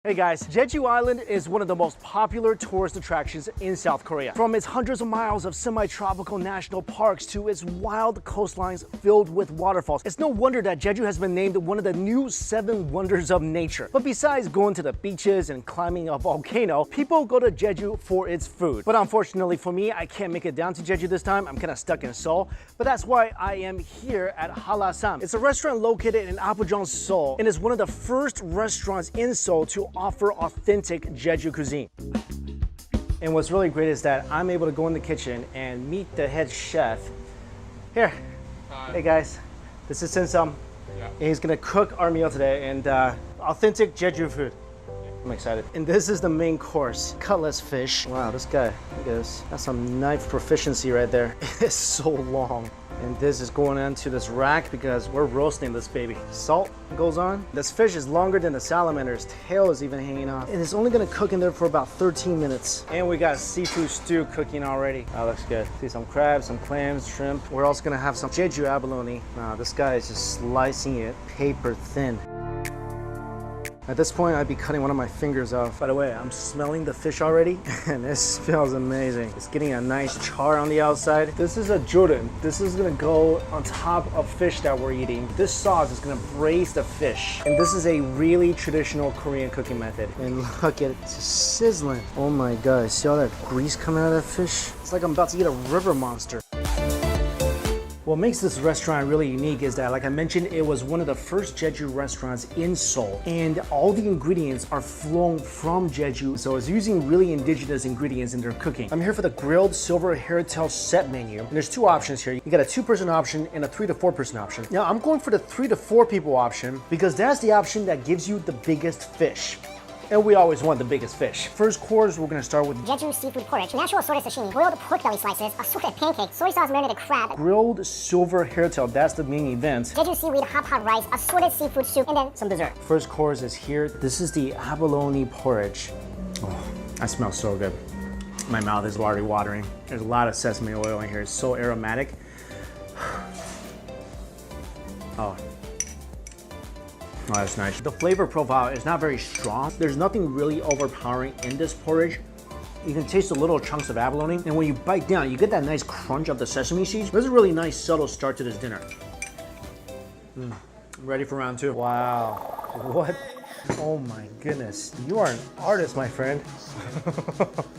Hey guys, Jeju Island is one of the most popular tourist attractions in South Korea. From its hundreds of miles of semi-tropical national parks to its wild coastlines filled with waterfalls, it's no wonder that Jeju has been named one of the new 7 wonders of nature. But besides going to the beaches and climbing a volcano, people go to Jeju for its food. But unfortunately for me, I can't make it down to Jeju this time. I'm kind of stuck in Seoul. But that's why I am here at Halasam. It's a restaurant located in Apgujeong, Seoul, and is one of the first restaurants in Seoul to offer authentic Jeju cuisine. And what's really great is that I'm able to go in the kitchen and meet the head chef. Here. Hi. Hey guys, this is Sensum. Yeah. And he's gonna cook our meal today and authentic Jeju food. I'm excited. And this is the main course, Cutlass Fish. Wow, this guy, look at this. That's some knife proficiency right there. It's so long. And this is going into this rack because we're roasting this baby. Salt goes on. This fish is longer than the salamander's tail is even hanging off. And it's only gonna cook in there for about 13 minutes. And we got seafood stew cooking already. That looks good. See some crabs, some clams, shrimp. We're also gonna have some Jeju abalone. This guy is just slicing it paper thin. At this point, I'd be cutting one of my fingers off. By the way, I'm smelling the fish already, and it smells amazing. It's getting a nice char on the outside. This is a Jordan. This is gonna go on top of fish that we're eating. This sauce is gonna braise the fish. And this is a really traditional Korean cooking method. And look at it, it's sizzling. Oh my God, see all that grease coming out of that fish? It's like I'm about to eat a river monster. What makes this restaurant really unique is that, like I mentioned, it was one of the first Jeju restaurants in Seoul, and all the ingredients are flown from Jeju, so it's using really indigenous ingredients in their cooking. I'm here for the grilled silver hairtail set menu, and there's 2 options here. You got a 2-person option and a 3 to 4-person option. Now, I'm going for the 3 to 4 people option because that's the option that gives you the biggest fish. And we always want the biggest fish. First course, we're gonna start with Jeju seafood porridge, natural assorted sashimi, boiled pork belly slices, assorted pancakes, soy sauce marinated crab, grilled silver hairtail. That's the main event. Jeju seaweed hot pot rice, assorted seafood soup, and then some dessert. First course is here. This is the abalone porridge. Oh, that smells so good. My mouth is already watering. There's a lot of sesame oil in here. It's so aromatic. Oh, that's nice. The flavor profile is not very strong. There's nothing really overpowering in this porridge. You can taste the little chunks of abalone, and when you bite down, you get that nice crunch of the sesame seeds. This is a really nice, subtle start to this dinner. I'm ready for round 2. Wow, what? Oh my goodness. You are an artist, my friend.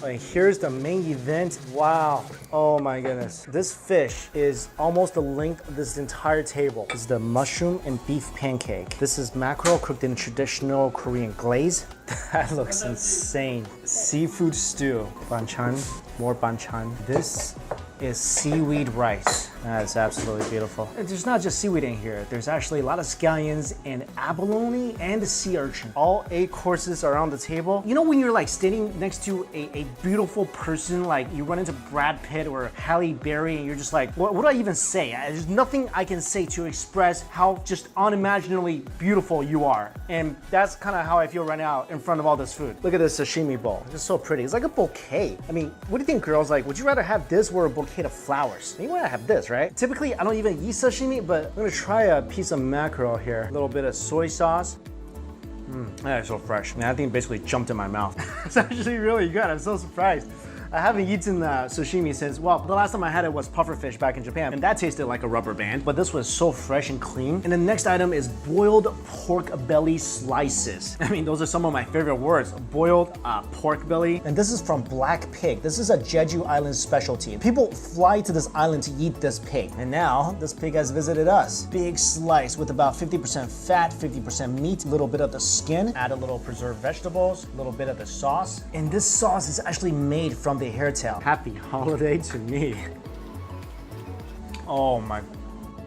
And here's the main event. Wow. Oh my goodness. This fish is almost the length of this entire table. This is the mushroom and beef pancake. This is mackerel cooked in traditional Korean glaze. That looks insane. Seafood stew. Banchan, more banchan. This is seaweed rice. That's absolutely beautiful. And there's not just seaweed in here. There's actually a lot of scallions and abalone and sea urchin. All 8 courses are on the table. You know when you're like standing next to a beautiful person, like you run into Brad Pitt or Halle Berry and you're just like, what do I even say? There's nothing I can say to express how just unimaginably beautiful you are. And that's kind of how I feel right now in front of all this food. Look at this sashimi bowl. It's just so pretty. It's like a bouquet. I mean, what do you think, girls? Like, would you rather have this or a bouquet of flowers? You want to have this, right? Typically, I don't even eat sashimi, but I'm gonna try a piece of mackerel here. A little bit of soy sauce. That is so fresh. Man, that thing basically jumped in my mouth. It's actually really good. I'm so surprised. I haven't eaten sashimi since, well, the last time I had it was pufferfish back in Japan, and that tasted like a rubber band, but this was so fresh and clean. And the next item is boiled pork belly slices. I mean, those are some of my favorite words, boiled pork belly. And this is from Black Pig. This is a Jeju Island specialty. People fly to this island to eat this pig. And now, this pig has visited us. Big slice with about 50% fat, 50% meat, a little bit of the skin, add a little preserved vegetables, a little bit of the sauce. And this sauce is actually made from the hairtail. Happy holiday to me. Oh my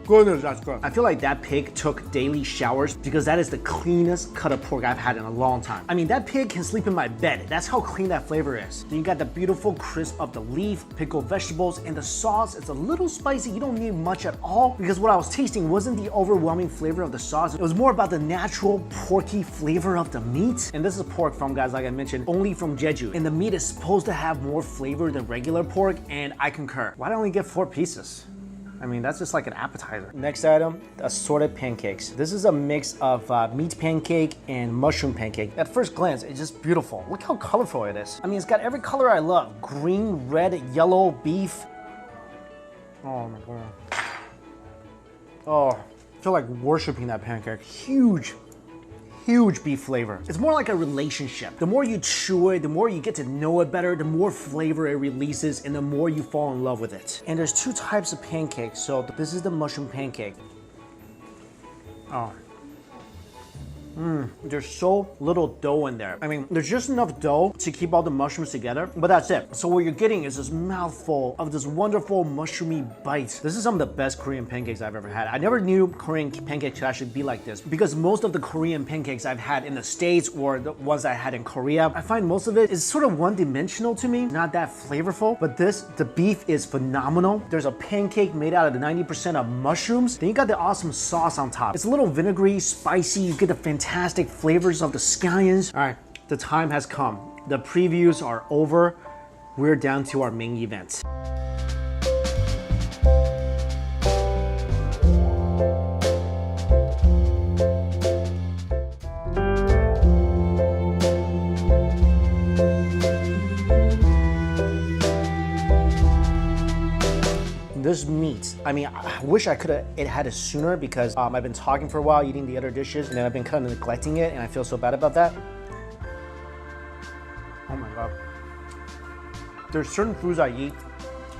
goodness, that's good. I feel like that pig took daily showers because that is the cleanest cut of pork I've had in a long time. I mean, that pig can sleep in my bed. That's how clean that flavor is. Then you got the beautiful crisp of the leaf, pickled vegetables, and the sauce. It's a little spicy. You don't need much at all because what I was tasting wasn't the overwhelming flavor of the sauce. It was more about the natural porky flavor of the meat. And this is pork from, guys, like I mentioned, only from Jeju. And the meat is supposed to have more flavor than regular pork, and I concur. Why did I only get 4 pieces? I mean, that's just like an appetizer. Next item, assorted pancakes. This is a mix of meat pancake and mushroom pancake. At first glance, it's just beautiful. Look how colorful it is. I mean, it's got every color I love. Green, red, yellow, beef. Oh my God. Oh, I feel like worshiping that pancake. Huge beef flavor. It's more like a relationship. The more you chew it, the more you get to know it better, the more flavor it releases, and the more you fall in love with it. And there's two types of pancakes. So this is the mushroom pancake. Oh. There's so little dough in there. I mean, there's just enough dough to keep all the mushrooms together, but that's it. So what you're getting is this mouthful of this wonderful mushroomy bite. This is some of the best Korean pancakes I've ever had. I never knew Korean pancakes could actually be like this because most of the Korean pancakes I've had in the States or the ones I had in Korea, I find most of it is sort of one-dimensional to me, not that flavorful. But the beef is phenomenal. There's a pancake made out of the 90% of mushrooms. Then you got the awesome sauce on top. It's a little vinegary, spicy. You get the fantastic flavors of the scallions. All right, the time has come. The previews are over. We're down to our main event. This meat, I mean, I wish I could have had it sooner because I've been talking for a while, eating the other dishes, and then I've been kind of neglecting it, and I feel so bad about that. Oh my God. There's certain foods I eat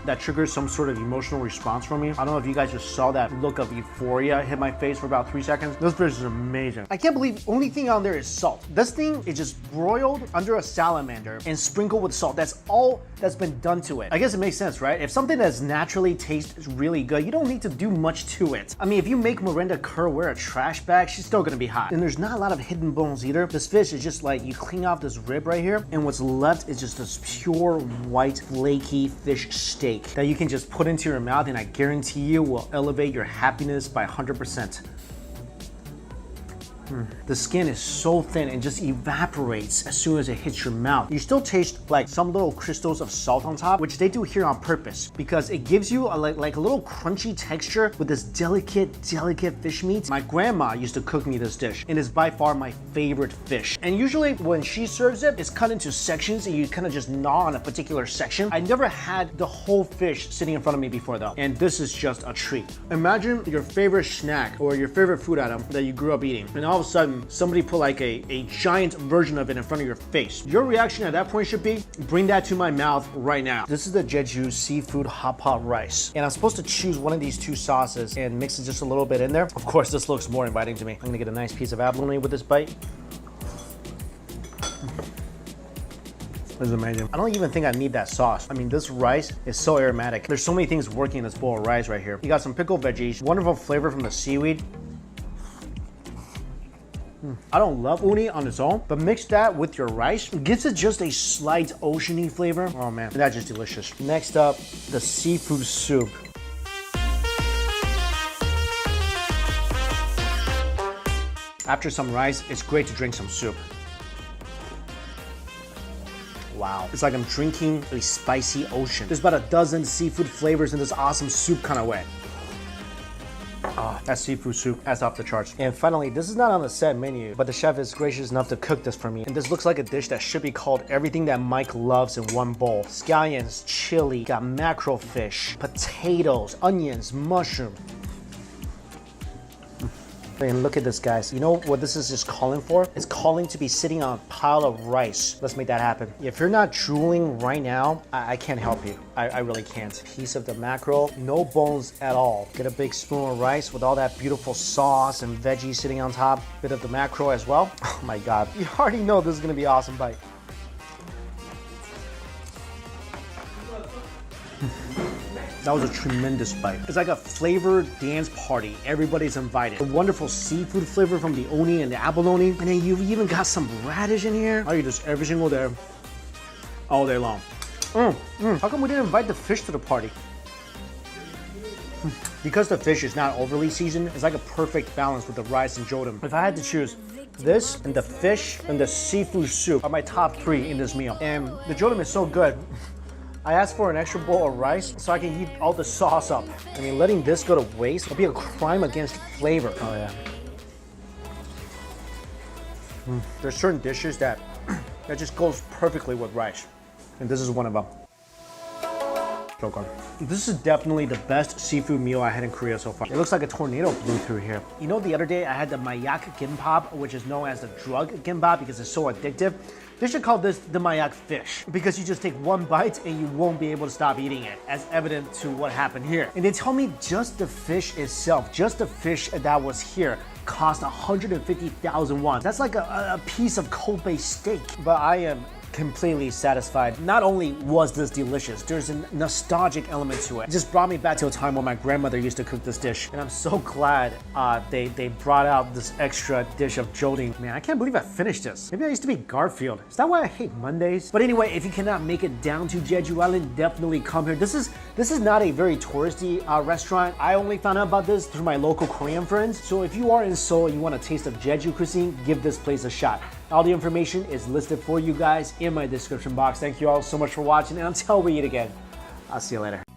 that triggers some sort of emotional response from me. I don't know if you guys just saw that look of euphoria hit my face for about 3 seconds. This fish is amazing. I can't believe the only thing on there is salt. This thing is just broiled under a salamander and sprinkled with salt. That's all that's been done to it. I guess it makes sense, right? If something that's naturally tastes really good, you don't need to do much to it. I mean, if you make Miranda Kerr wear a trash bag, she's still gonna be hot. And there's not a lot of hidden bones either. This fish is just like, you clean off this rib right here, and what's left is just this pure white, flaky fish steak that you can just put into your mouth, and I guarantee you will elevate your happiness by 100%. The skin is so thin and just evaporates as soon as it hits your mouth. You still taste like some little crystals of salt on top, which they do here on purpose because it gives you like a little crunchy texture with this delicate fish meat. My grandma used to cook me this dish, and it's by far my favorite fish. And usually when she serves it, it's cut into sections and you kind of just gnaw on a particular section. I never had the whole fish sitting in front of me before though, and this is just a treat. Imagine your favorite snack or your favorite food item that you grew up eating, and all of a sudden somebody put like a giant version of it in front of your face. Your reaction at that point should be, bring that to my mouth right now. This is the Jeju seafood hot pot rice, and I'm supposed to choose one of these two sauces and mix it just a little bit in there. Of course, this looks more inviting to me. I'm gonna get a nice piece of abalone with this bite. This is amazing. I don't even think I need that sauce. I mean, this rice is so aromatic. There's so many things working in this bowl of rice right here. You got some pickled veggies, wonderful flavor from the seaweed. I don't love uni on its own, but mix that with your rice, it gives it just a slight oceany flavor. Oh man, that's just delicious. Next up, the seafood soup. After some rice, it's great to drink some soup. Wow, it's like I'm drinking a spicy ocean. There's about a dozen seafood flavors in this awesome soup kind of way. Oh, that seafood soup, that's off the charts. And finally, this is not on the set menu, but the chef is gracious enough to cook this for me. And this looks like a dish that should be called everything that Mike loves in one bowl. Scallions, chili, got mackerel fish, potatoes, onions, mushroom. And look at this, guys. You know what this is just calling for? It's calling to be sitting on a pile of rice. Let's make that happen. If you're not drooling right now, I can't help you. I really can't. Piece of the mackerel, no bones at all. Get a big spoon of rice with all that beautiful sauce and veggies sitting on top. Bit of the mackerel as well. Oh my God. You already know this is gonna be an awesome bite. That was a tremendous bite. It's like a flavored dance party. Everybody's invited. A wonderful seafood flavor from the oni and the abalone. And then you've even got some radish in here. I eat this every single day, all day long. How come we didn't invite the fish to the party? Because the fish is not overly seasoned, it's like a perfect balance with the rice and jodam. If I had to choose, this and the fish and the seafood soup are my top 3 in this meal. And the jodam is so good. I asked for an extra bowl of rice so I can heat all the sauce up. I mean, letting this go to waste would be a crime against flavor. Oh yeah. There's certain dishes that just goes perfectly with rice. And this is one of them. So good. This is definitely the best seafood meal I had in Korea so far. It looks like a tornado blew through here. You know, the other day I had the mayak gimbap, which is known as the drug gimbap because it's so addictive. They should call this the mayak fish because you just take one bite and you won't be able to stop eating it, as evident to what happened here. And they tell me just the fish itself, just the fish that was here, cost 150,000 won. That's like a piece of Kobe steak. But I am completely satisfied. Not only was this delicious, there's a nostalgic element to it. It just brought me back to a time when my grandmother used to cook this dish. And I'm so glad they brought out this extra dish of jolting. Man, I can't believe I finished this. Maybe I used to be Garfield. Is that why I hate Mondays? But anyway, if you cannot make it down to Jeju Island, definitely come here. This is not a very touristy restaurant. I only found out about this through my local Korean friends. So if you are in Seoul and you want a taste of Jeju cuisine, give this place a shot. All the information is listed for you guys in my description box. Thank you all so much for watching, and until we eat again, I'll see you later.